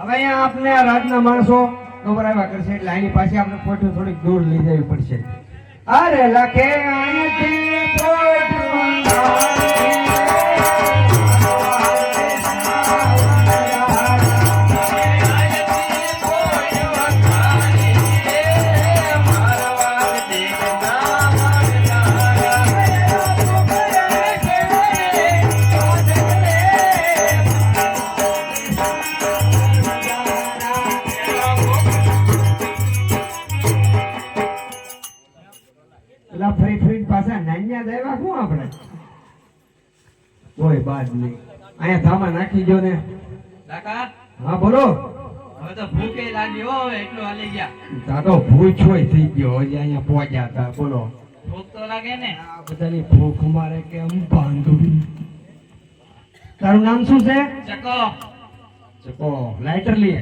હવે અહીંયા આપને આ રાજના માણસો ગભરાવા કરશે એટલે આની પાસે આપણે પોઠું થોડીક દૂર લઈ જવી પડશે. અરે લખે અહીંથી ફરી ફરી પાછા નાન્યા દેવા શું આપણે કોઈ બાદ નહીં. અહીંયા ધામા નાખી જો ને કાકા. હા બોલો. હવે તો ભૂખે લાગી હો, એટલું હાલી ગયા. તા તો ભૂખ હોય થઈ ગયો હજી અહીંયા પહોંચ્યા હતા. બોલો ભૂખ તો લાગે ને. આ બધાની ભૂખ મારે કેમ બાંધવી. તારું નામ શું છે? ચકો. ચકો લાઇટર લે.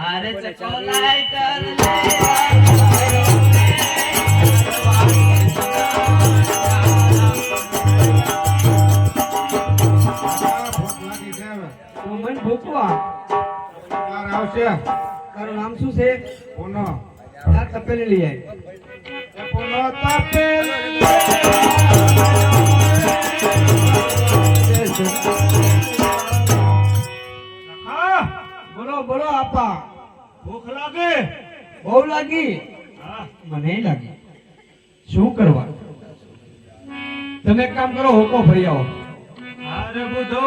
અરે ચકો લાઈટર લે. તારું નામ શું છે? પૂનો. આ તપેલી લઈ આય. પૂનો તપેલ. હા બોલો બોલો આપા. ભૂખ લાગે? બહુ લાગી? હા. મને લાગી. શું કરવા? તમે એક કામ કરો, હોકો ભરી આવો. અરે બુધો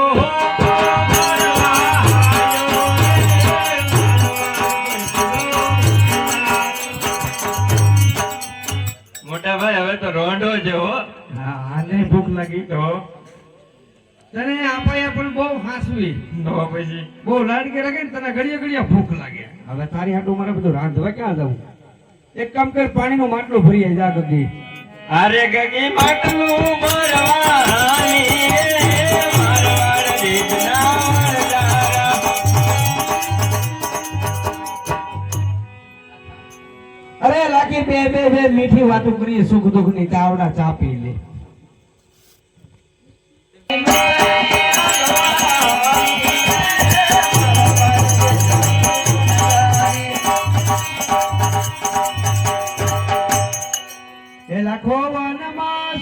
મોટા ભાઈ હવે તો રોંઢો જેવો. હા આને ભૂખ લાગી તો તને આપાએ પણ બહુ હાસવી તો પછી બહુ લાડકે લાગે ને તને ઘડીએ ઘડીએ ભૂખ લાગે. હવે તારી હાટું મારે બધું રાંધવા ક્યાં જવું? એક કામ કર, પાણીનું માટલું ભરી આય જા ગગી. અરે ગગી માટલું ભરવાની મારવાડ દીકરા વરદારા. અરે લાગી બે બે બે મીઠી વાતો કરીએ, સુખ દુઃખ ની તાવડા ચા પી લે. એ લાખો વનમાં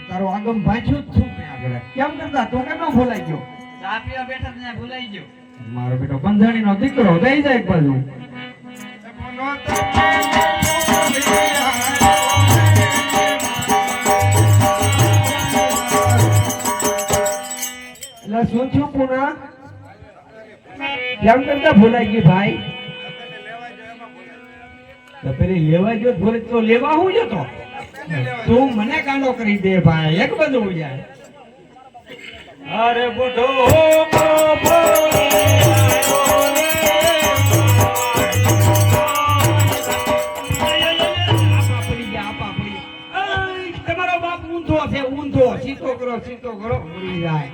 તારો આગમ ભાંચ્યો જ છું મેં આગળ. કેમ કરતા તો કેમ ન ભૂલાઈ ગયો? ચા પીવા બેઠા ત્યાં ભૂલાઈ ગયો. મારો બેટો બંધાણી નો દીકરો દઈ જાય એક બાજુ. પૂનો તપેલ. એટલે શું છું પુના? કેમ કરતા ભૂલાઈ ગઈ ભાઈ? તો પેલી લેવા જો ભૂલે તો લેવા હું જતો. તું મને કાંડો કરી દે ભાઈ, એક બધું જાય. અરે બુઢો તમારો બાપ ઊંધો છે, ઊંધો. સીધો કરો, સીધો કરો, ઉડી જાય.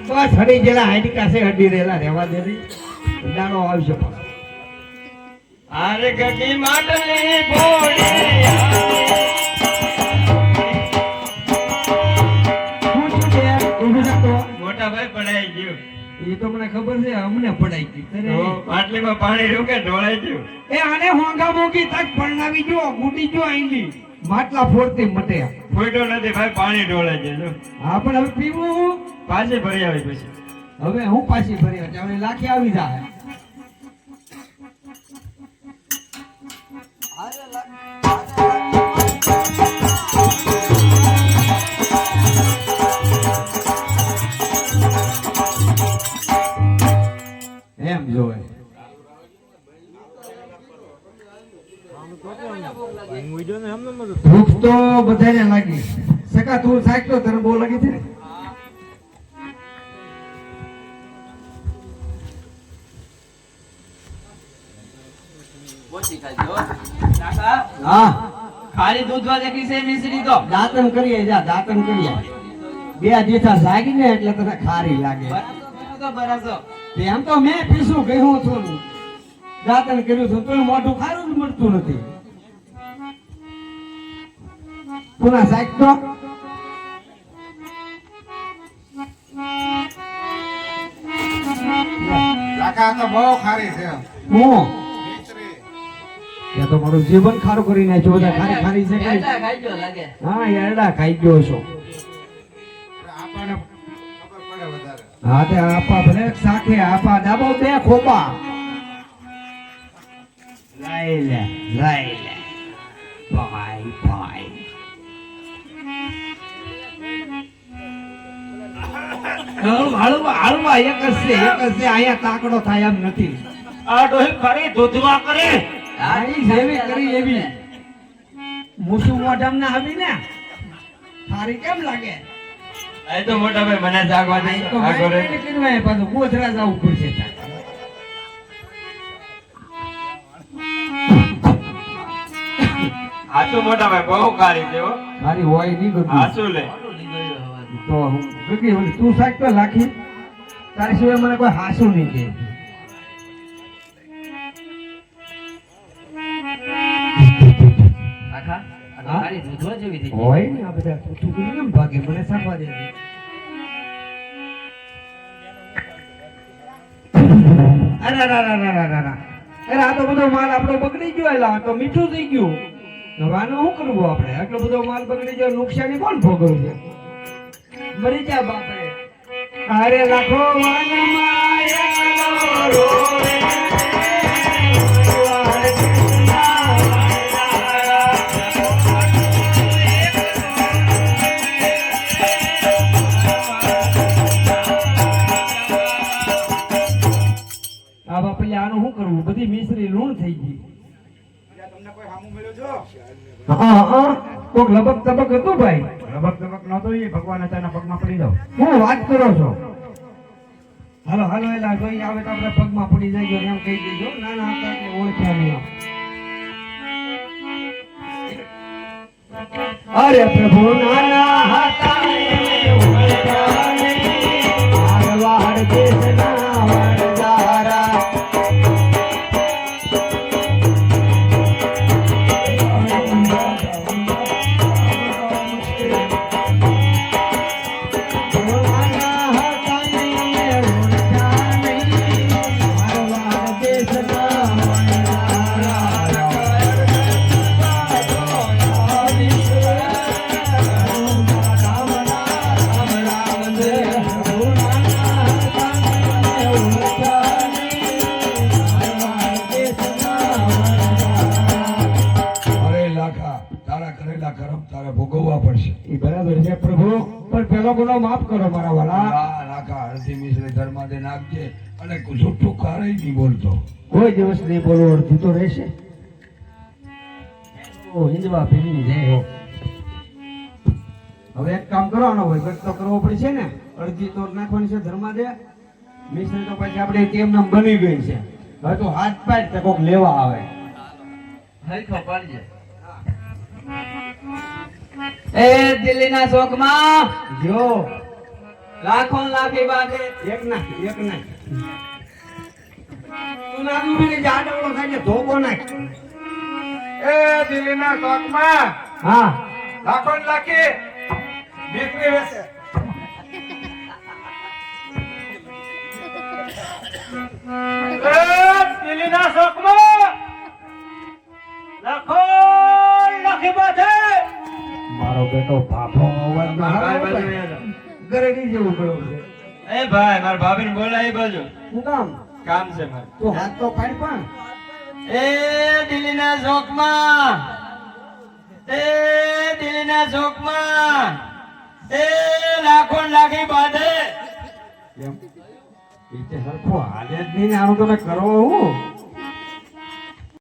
બસ હડી ગયેલા હાઈડી કાસે હડી રહેલા રહેવા દે. દાડો આવશે પાછો. અરે ગગી માટલી ભોળી. મોટા ભાઈ પડાઈ ગયું. એ તો મને ખબર છે, અમને પડાઈ ગઈ. તો માટલીમાં પાણી રૂકે ઢોળાઈ ગયું. એ આને હોંગા મોગી તક પરણાવી જો, ગુડી જો આઈલી માટલા ફોડતી મટે. ફોટો નથી ભાઈ, પાણી ઢોળાઈ ગયું. હા પણ હવે પીવું. પાછી ભરી આવી પછી. હવે હું પાછી ભરી હવે લાખી આવી જાય. એમ જોવે ભૂખ તો બધાને લાગી. સકા તું સાચો તને બહુ લાગી છે. ઓછી ખાજો કાકા હા ખાલી દૂધવા દેખી છે મિશ્રી તો દાંતન કરીએ જા દાંતન કરીએ બે દીઠા જાગી ને એટલે તને ખારી લાગે બરાસો એમ તો મેં પીસું કહ્યું છું દાંતન કર્યું છું તો મોઢું ખારું જ મળતું નથી પુના સાહેબ તો કાકા તો બહુ ખારી છે હું મિશ્રી. એ તો મારું જીવન ખારું કરી નાખ્યું બધા ખારી ખારી છે કઈ? એટલા ખાઈજો લાગે હા એરડા ખાઈ ગયો છો આપણને ખબર પડે વધારે. હા તે આપા ભલે સાખે આપા ડાબો બે ખોપા લઈ લે ભાઈ ભાઈ હળવા એક જ છે અહીંયા તાકડો થાય એમ નથી આ ડોહી ખરી દૂધવા કરે આઈ જેવી કરી એવી મુસુ મોઢમ ના આવી ને થારી કેમ લાગે એ તો મોટા ભાઈ મને જાગવા દે તો આ ઘરે ભાઈ કીધું પાછું ગોધરા જવું પડશે હાચું મોટા ભાઈ બહુ કારી છે હો મારી હોય નહીં ગયું હાચું લે તો હું ગગી તું સાક તો લાખી તારી સિવાય મને કોઈ હાસું નહીં કે કાકા આ તો ખાલી દૂધવા જેવી થઈ ગઈ. હોય ને આ બધા તું કેમ ભાગે મને સાફવા દે અરે આ તો બધો માલ આપણો બગડી ગયો એલા આ તો મીઠું થઈ ગયું હવે આનું શું કરવું આપણે આટલો બધો માલ બગડી ગયો નુકસાની કોણ ભોગવું છે મરી જા બાપરે અરે લાખો વાનમાં એકલો રોવે. આ બાપા આનું શું કરવું બધી મિશ્રી લૂણ થઈ ગઈ તમને કોઈ સામું મળ્યું છો કોક લબક તબક હતું ભાઈ લબક તબક નહોતો એ ભગવાન અચાનક પગમાં પડી જાવ હું વાત કરો છો હાલો હાલો એલા જોઈ આવે તો આપણે પગમાં પડી જાય એમ કહી દેજો ના ના હતા એટલે ઓળખ્યા નહીં અરે પ્રભુ નાના હતા એને ઓળખ્યા નહીં. હારવાર દેશના વણજારા. ભોગવવા પડશે. એ બરાબર છે પ્રભુ પણ પેલો ગુનો માફ કરો મારા વાલા ના નાખા હળદી મિશ્રી ધર્મા દે નાખજે અને જૂઠું કારય નહીં બોલતો. કોઈ દિવસ નહીં બોલવું અડધું તો રહેશે ઓ હિંદવા ભીની જય હો હવે એક કામ કરવાનો હોય ગટ તો કરવો પડશે ને અડધી તો નાખવાની છે ધર્મા દે મિશ્રી તો પછી આપણે તેમ નામ બની ગઈ છે હવે તો હાથ પાડ તો કોક લેવા આવે હરખો પડજે. એ દિલ્હીના શોકમાં જો લાખો ને લાખી બાંધે એક નાખ તું નાખું મને જાડવડો થાય છે ધોકો નાખ એ દિલ્હીના શોખમાં હા લાખો ને લાખી દીકરી વેચે. એ દિલ્હીના શોખમાં લાખો ને લાખી બાંધે. મારો બેટો ભાભો અવાજમાં ભાઈ હારો બાજુ ભાઈ. અહીંયા ગરેડી જેવું ગળું છે એ ભાઈ મારા ભાભીને બોલાય એ બાજુ શું કામ કામ છે મારે તું હાથ તો પાડ પણ એ દિલ્હીના શોકમાં એ દિલ્હીના શોકમાં એ લાખો ને લાખી બાંધે એમ રીતે સરખો હાલે જ નહીં ને આનું તમે કરો હું